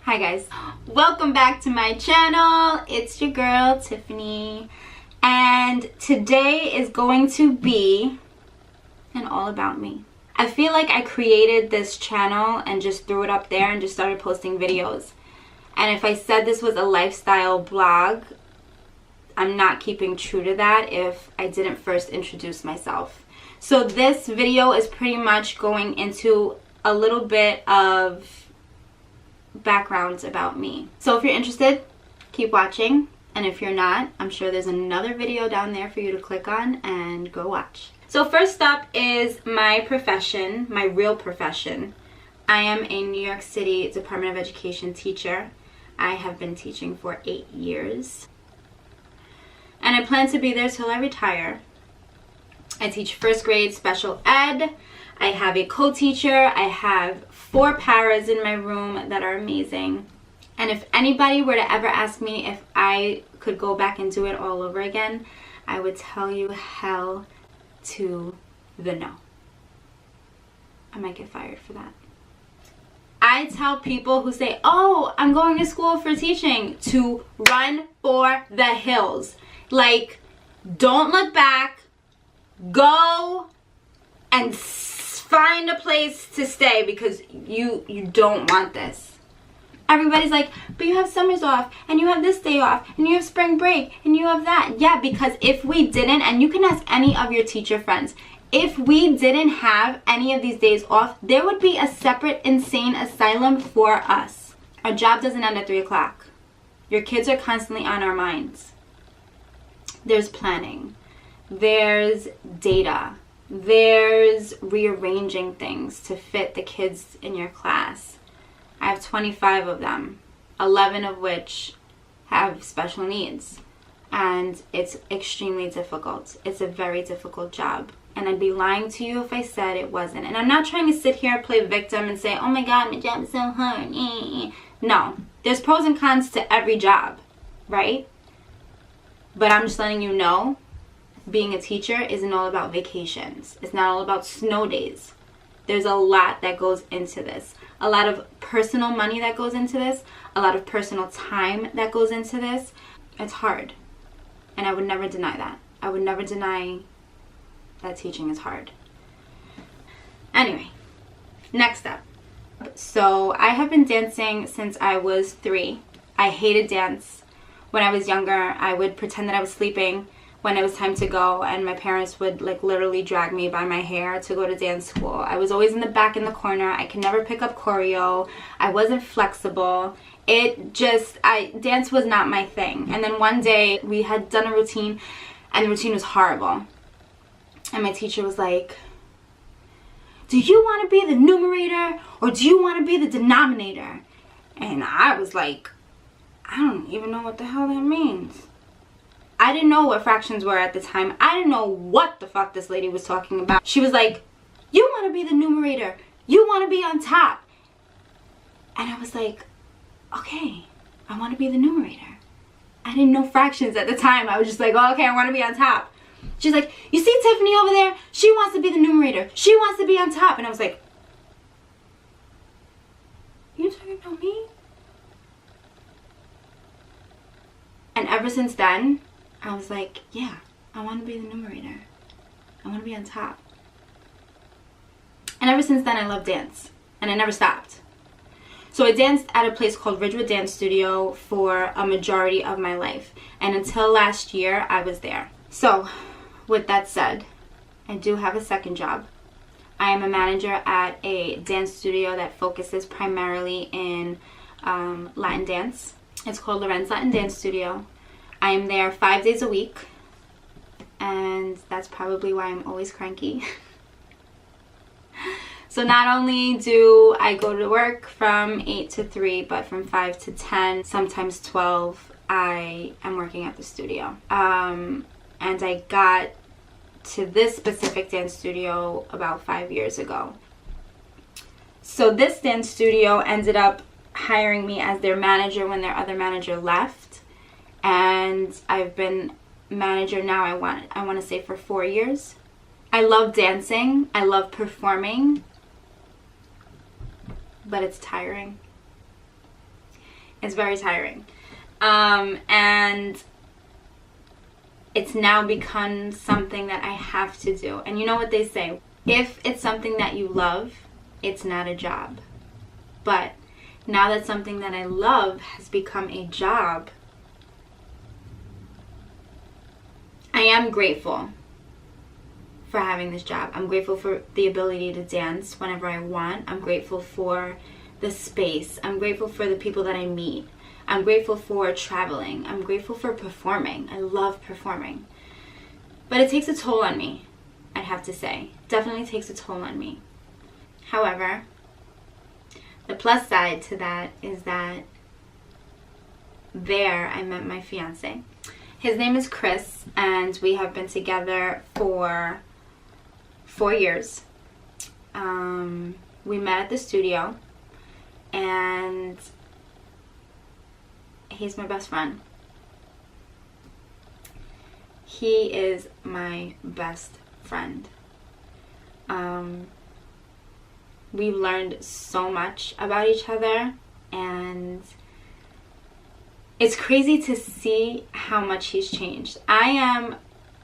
Hi guys, welcome back to my channel. It's your girl Tiffany, and today is going to be an all about me. I feel like I created this channel and just threw it up there and just started posting videos. And if I said this was a lifestyle blog, I'm not keeping true to that if I didn't first introduce myself. So this video is pretty much going into a little bit of backgrounds about me. So if you're interested, keep watching, and if you're not, I'm sure there's another video down there for you to click on and go watch. So first up is my profession, my real profession. I am a New York City Department of Education teacher. I have been teaching for 8 years, and I plan to be there till I retire. I teach first grade special ed. I have a co-teacher. I have 4 paras in my room that are amazing. And if anybody were to ever ask me if I could go back and do it all over again, I would tell you hell to the no. I might get fired for that. I tell people who say, oh, I'm going to school for teaching, to run for the hills. Like, don't look back. Go and find a place to stay, because you don't want this. Everybody's like, but you have summers off, and you have this day off, and you have spring break, and you have that. Yeah, because if we didn't, and you can ask any of your teacher friends, if we didn't have any of these days off, there would be a separate insane asylum for us. Our job doesn't end at 3 o'clock. Your kids are constantly on our minds. There's planning. There's data. There's rearranging things to fit the kids in your class. I have 25 of them, 11 of which have special needs. And it's extremely difficult. It's a very difficult job. And I'd be lying to you if I said it wasn't. And I'm not trying to sit here and play victim and say, oh my God, my job is so hard. No, there's pros and cons to every job, right? But I'm just letting you know, being a teacher isn't all about vacations. It's not all about snow days. There's a lot that goes into this. A lot of personal money that goes into this. A lot of personal time that goes into this. It's hard. And I would never deny that. I would never deny that teaching is hard. Anyway, next up. So I have been dancing since I was 3. I hated dance. When I was younger, I would pretend that I was sleeping when it was time to go, and my parents would like literally drag me by my hair to go to dance school. I was always in the back in the corner. I could never pick up choreo. I wasn't flexible. Dance was not my thing. And then one day we had done a routine, and the routine was horrible. And my teacher was like, do you want to be the numerator or do you want to be the denominator? And I was like, I don't even know what the hell that means. I didn't know what fractions were at the time. I didn't know what the fuck this lady was talking about. She was like, you want to be the numerator. You want to be on top. And I was like, okay, I want to be the numerator. I didn't know fractions at the time. I was just like, oh, okay, I want to be on top. She's like, you see Tiffany over there? She wants to be the numerator. She wants to be on top. And I was like, you talking about me? And ever since then, I was like, yeah, I want to be the numerator. I want to be on top. And ever since then, I love dance. And I never stopped. So I danced at a place called Ridgewood Dance Studio for a majority of my life. And until last year, I was there. So, with that said, I do have a second job. I am a manager at a dance studio that focuses primarily in Latin dance. It's called Lorenz Latin Dance Studio. I am there 5 days a week, and that's probably why I'm always cranky. So not only do I go to work from 8 to 3, but from 5 to 10, sometimes 12, I am working at the studio. And I got to this specific dance studio about 5 years ago. So this dance studio ended up hiring me as their manager when their other manager left. And I've been manager now, I want to say, for 4 years. I love dancing. I love performing. But it's tiring. It's very tiring. And it's now become something that I have to do. And you know what they say? If it's something that you love, it's not a job. But now that something that I love has become a job, I am grateful for having this job. I'm grateful for the ability to dance whenever I want. I'm grateful for the space. I'm grateful for the people that I meet. I'm grateful for traveling. I'm grateful for performing. I love performing. But it takes a toll on me, I'd have to say. Definitely takes a toll on me. However, the plus side to that is that there I met my fiance. His name is Chris, and we have been together for 4 years. We met at the studio, and he's my best friend. He is my best friend. We've learned so much about each other, and it's crazy to see how much he's changed. I am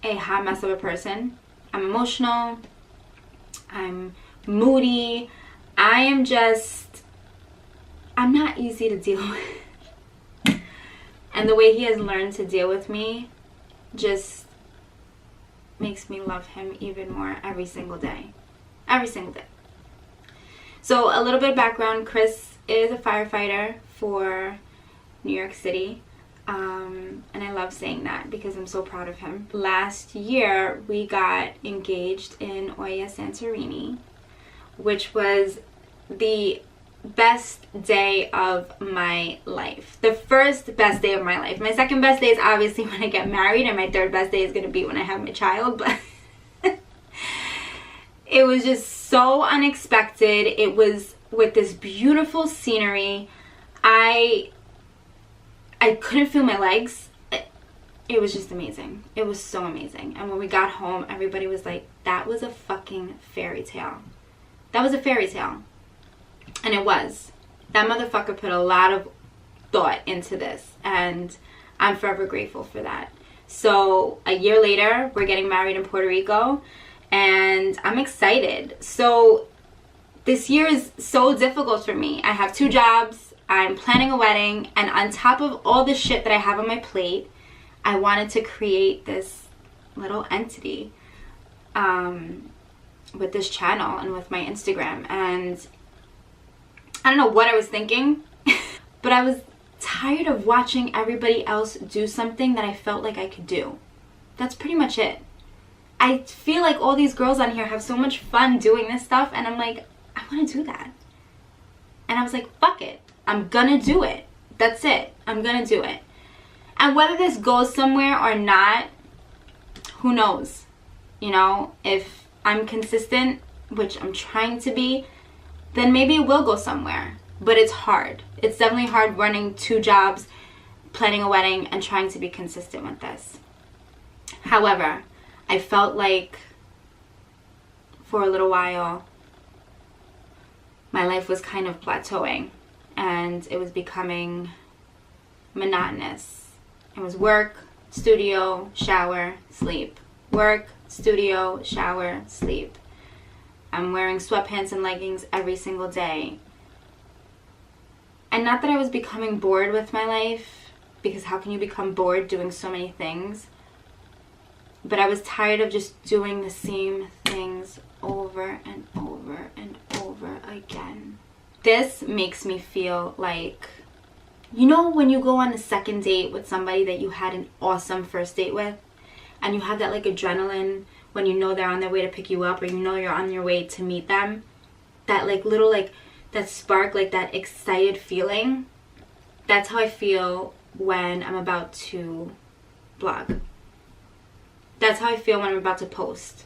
a hot mess of a person. I'm emotional. I'm moody. I'm not easy to deal with. And the way he has learned to deal with me just makes me love him even more every single day. Every single day. So a little bit of background. Chris is a firefighter for New York City. And I love saying that because I'm so proud of him. Last year, we got engaged in Oya Santorini, which was the best day of my life. The first best day of my life. My second best day is obviously when I get married, and my third best day is going to be when I have my child, but it was just so unexpected. It was with this beautiful scenery. I couldn't feel my legs. It was just amazing. It was so amazing. And when we got home, everybody was like, that was a fucking fairy tale. That was a fairy tale. And it was. That motherfucker put a lot of thought into this, and I'm forever grateful for that. So a year later, we're getting married in Puerto Rico, and I'm excited. So this year is so difficult for me. I have 2 jobs. I'm planning a wedding, and on top of all the shit that I have on my plate, I wanted to create this little entity with this channel and with my Instagram. And I don't know what I was thinking, but I was tired of watching everybody else do something that I felt like I could do. That's pretty much it. I feel like all these girls on here have so much fun doing this stuff, and I'm like, I want to do that. And I was like, fuck it. I'm gonna do it. That's it. I'm gonna do it. And whether this goes somewhere or not, who knows? You know, if I'm consistent, which I'm trying to be, then maybe it will go somewhere. But it's hard. It's definitely hard running 2 jobs, planning a wedding, and trying to be consistent with this. However, I felt like for a little while, my life was kind of plateauing, and it was becoming monotonous. It was work, studio, shower, sleep. Work, studio, shower, sleep. I'm wearing sweatpants and leggings every single day. And not that I was becoming bored with my life, because how can you become bored doing so many things? But I was tired of just doing the same things over and over and over again. This makes me feel like, you know when you go on a second date with somebody that you had an awesome first date with, and you have that like adrenaline when you know they're on their way to pick you up, or you know you're on your way to meet them, that like little like that spark, like that excited feeling. That's how I feel when I'm about to vlog. That's how I feel when I'm about to post.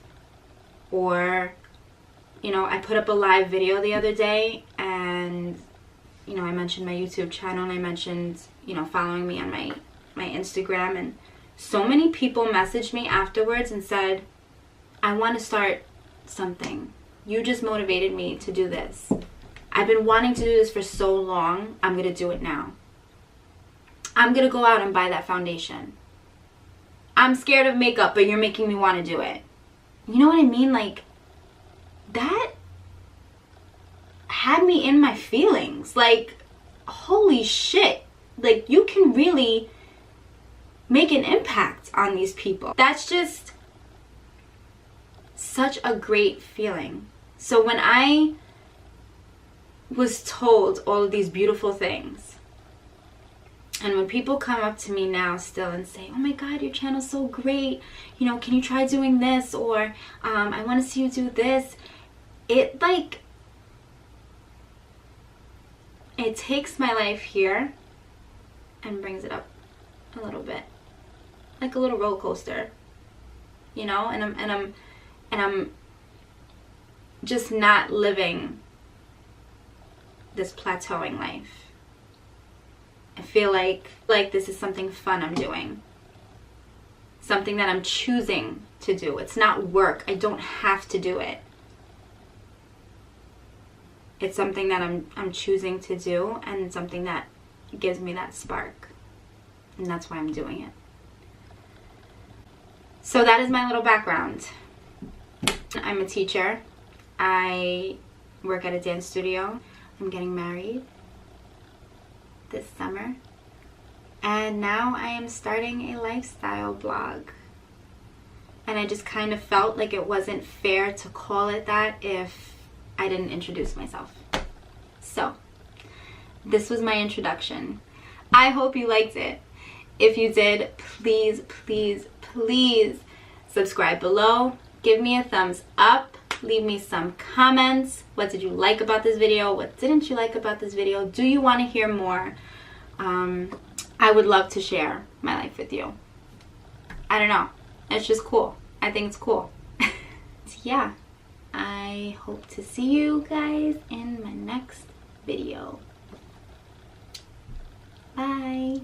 Or, you know, I put up a live video the other day, and you know, I mentioned my YouTube channel, and I mentioned, you know, following me on my Instagram, and so many people messaged me afterwards and said, I want to start something. You just motivated me to do this. I've been wanting to do this for so long. I'm going to do it now. I'm gonna go out and buy that foundation. I'm scared of makeup, but you're making me want to do it. You know what I mean? Like, that had me in my feelings. Like, holy shit. Like, you can really make an impact on these people. That's just such a great feeling. So when I was told all of these beautiful things, and when people come up to me now still and say, oh my god, your channel's so great, you know, can you try doing this, or I want to see you do this, it like, it takes my life here and brings it up a little bit, like a little roller coaster, you know. And I'm just not living this plateauing life. I feel like this is something fun I'm doing, something that I'm choosing to do. It's not work. I don't have to do it. It's something that I'm choosing to do, and something that gives me that spark, and that's why I'm doing it. So that is my little background. I'm a teacher. I work at a dance studio. I'm getting married this summer, and now I am starting a lifestyle blog, and I just kind of felt like it wasn't fair to call it that if I didn't introduce myself. So this was my introduction. I hope you liked it. If you did, please, please, please subscribe below, give me a thumbs up, leave me some comments. What did you like about this video? What didn't you like about this video? Do you want to hear more? I would love to share my life with you. I don't know. It's just cool. I think it's cool. Yeah. I hope to see you guys in my next video. Bye.